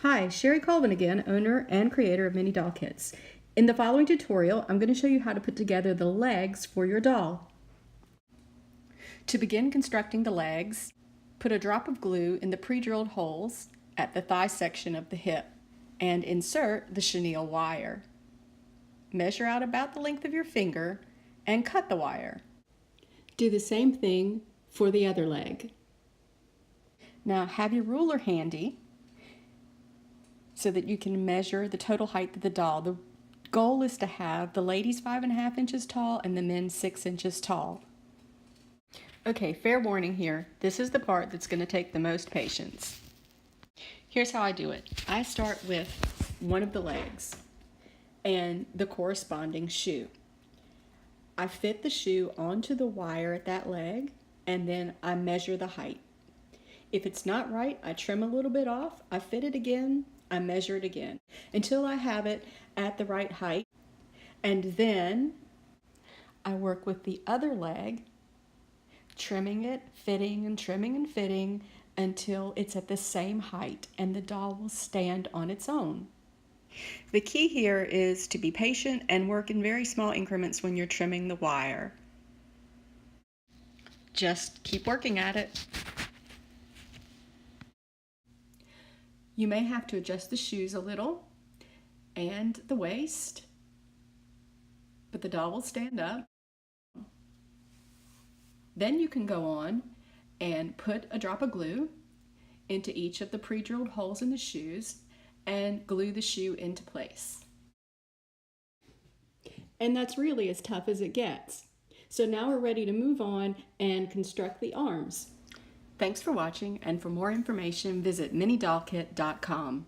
Hi, Sherri Colvin again, owner and creator of Mini Doll Kits. In the following tutorial, I'm going to show you how to put together the legs for your doll. To begin constructing the legs, put a drop of glue in the pre-drilled holes at the thigh section of the hip and insert the chenille wire. Measure out about the length of your finger and cut the wire. Do the same thing for the other leg. Now have your ruler handy so that you can measure the total height of the doll. The goal is to have the ladies 5.5 inches tall and the men 6 inches tall. Okay, fair warning here. This is the part that's going to take the most patience. Here's how I do it. I start with one of the legs and the corresponding shoe. I fit the shoe onto the wire at that leg and then I measure the height. If it's not right, I trim a little bit off, I fit it again, I measure it again until I have it at the right height. And then I work with the other leg, trimming it, fitting and trimming and fitting until it's at the same height and the doll will stand on its own. The key here is to be patient and work in very small increments when you're trimming the wire. Just keep working at it. You may have to adjust the shoes a little and the waist, but the doll will stand up. Then you can go on and put a drop of glue into each of the pre-drilled holes in the shoes and glue the shoe into place. And that's really as tough as it gets. So now we're ready to move on and construct the arms. Thanks for watching, and for more information visit minidollkit.com.